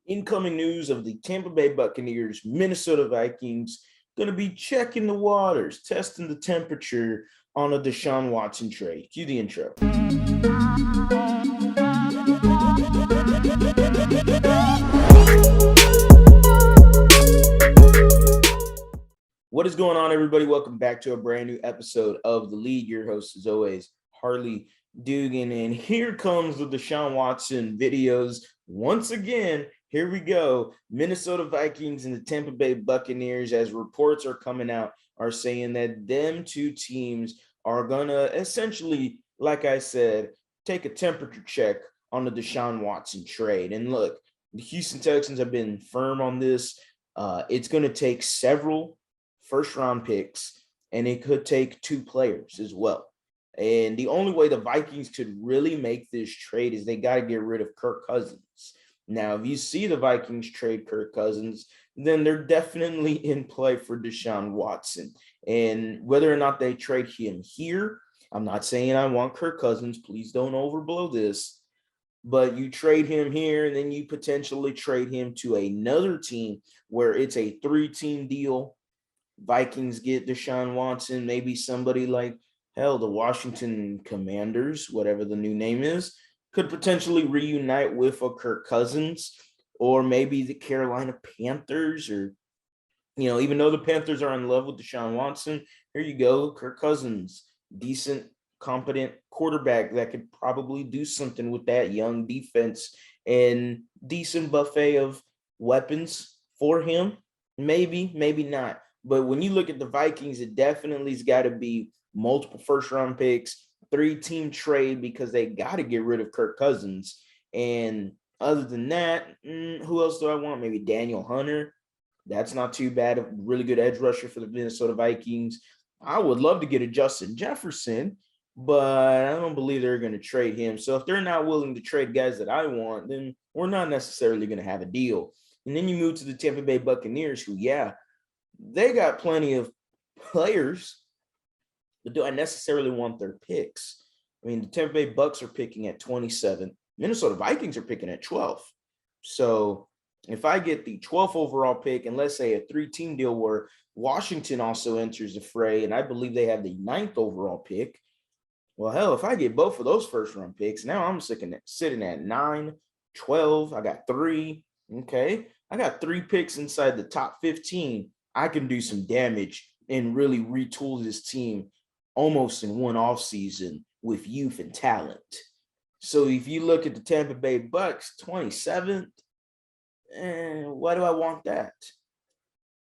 Incoming news of the Tampa Bay Buccaneers, Minnesota Vikings, going to be checking the waters, testing the temperature on a Deshaun Watson trade. Cue the intro. What is going on, everybody? Welcome back to a brand new episode of TheLead. Your host, as always, Harley Dugan. And here comes the Deshaun Watson videos once again. Here we go. Minnesota Vikings and the Tampa Bay Buccaneers, as reports are coming out, are saying that them two teams are going to essentially, like I said, take a temperature check on the Deshaun Watson trade. And look, the Houston Texans have been firm on this. It's going to take several first-round picks, and it could take two players as well. And the only way the Vikings could really make this trade is they got to get rid of Kirk Cousins. Now, if you see the Vikings trade Kirk Cousins, then they're definitely in play for Deshaun Watson. And whether or not they trade him here, I'm not saying I want Kirk Cousins. Please don't overblow this. But you trade him here, and then you potentially trade him to another team where it's a three-team deal. Vikings get Deshaun Watson, maybe somebody like, hell, the Washington Commanders, whatever the new name is, could potentially reunite with a Kirk Cousins, or maybe the Carolina Panthers, or, even though the Panthers are in love with Deshaun Watson, here you go, Kirk Cousins, decent, competent quarterback that could probably do something with that young defense and decent buffet of weapons for him. Maybe, maybe not. But when you look at the Vikings, it definitely has got to be multiple first-round picks, three-team trade, because they got to get rid of Kirk Cousins. And other than that, who else do I want? Maybe Daniel Hunter. That's not too bad. A really good edge rusher for the Minnesota Vikings. I would love to get a Justin Jefferson, but I don't believe they're going to trade him. So if they're not willing to trade guys that I want, then we're not necessarily going to have a deal. And then you move to the Tampa Bay Buccaneers, who, they got plenty of players, but do I necessarily want their picks? I mean, the Tampa Bay Bucs are picking at 27. Minnesota Vikings are picking at 12. So if I get the 12th overall pick, and let's say a three-team deal where Washington also enters the fray, and I believe they have the 9th overall pick, well, hell, if I get both of those first-round picks, now I'm sitting at 9, 12. I got 3. Okay. I got 3 picks inside the top 15. I can do some damage and really retool this team almost in one offseason with youth and talent. So if you look at the Tampa Bay Bucs, 27th, why do I want that?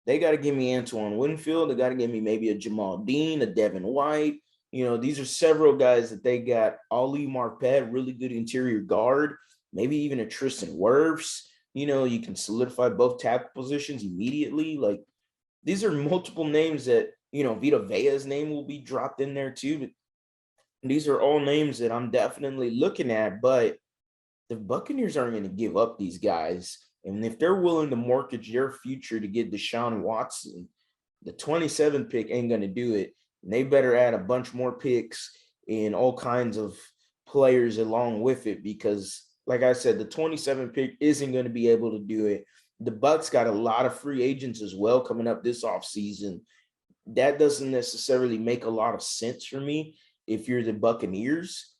They got to give me Antoine Winfield. They got to give me maybe a Jamal Dean, a Devin White. These are several guys that they got. Ali Marpet, really good interior guard. Maybe even a Tristan Wirfs. You can solidify both tackle positions immediately. Like, these are multiple names that, Vita Vea's name will be dropped in there too. But these are all names that I'm definitely looking at. But the Buccaneers aren't going to give up these guys. And if they're willing to mortgage their future to get Deshaun Watson, the 27th pick ain't going to do it. And they better add a bunch more picks and all kinds of players along with it, because, like I said, the 27th pick isn't going to be able to do it. The Bucs got a lot of free agents as well coming up this offseason. That doesn't necessarily make a lot of sense for me. If you're the Buccaneers,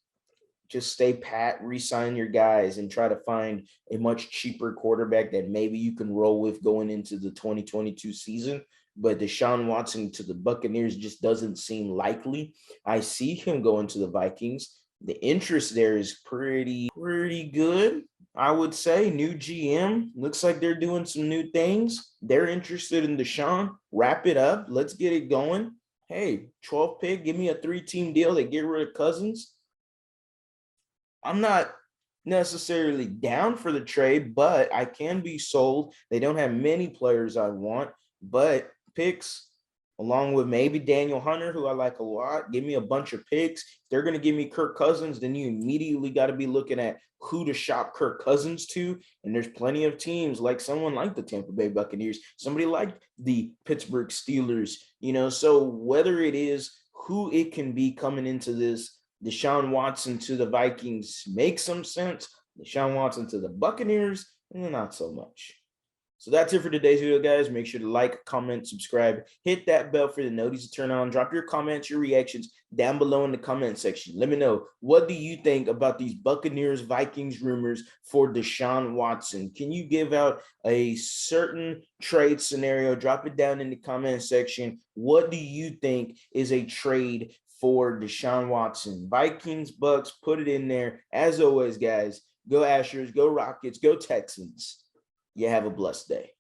just stay pat, re-sign your guys, and try to find a much cheaper quarterback that maybe you can roll with going into the 2022 season. But Deshaun Watson to the Buccaneers just doesn't seem likely. I see him going to the Vikings. The interest there is pretty good, I would say. New GM. Looks like they're doing some new things. They're interested in Deshaun. Wrap it up. Let's get it going. Hey, 12th pick, give me a 3-team deal. They get rid of Cousins. I'm not necessarily down for the trade, but I can be sold. They don't have many players I want, but picks, along with maybe Daniel Hunter, who I like a lot. Give me a bunch of picks. If they're going to give me Kirk Cousins, then you immediately got to be looking at who to shop Kirk Cousins to. And there's plenty of teams, like someone like the Tampa Bay Buccaneers, somebody like the Pittsburgh Steelers, so whether it is who it can be coming into this, Deshaun Watson to the Vikings makes some sense. Deshaun Watson to the Buccaneers and not so much. So that's it for today's video, guys. Make sure to like, comment, subscribe, hit that bell for the notifications to turn on. Drop your comments, your reactions down below in the comment section. Let me know, what do you think about these Buccaneers Vikings rumors for Deshaun Watson? Can you give out a certain trade scenario? Drop it down in the comment section. What do you think is a trade for Deshaun Watson? Vikings, Bucks, put it in there. As always, guys, go Astros, go Rockets, go Texans. You have a blessed day.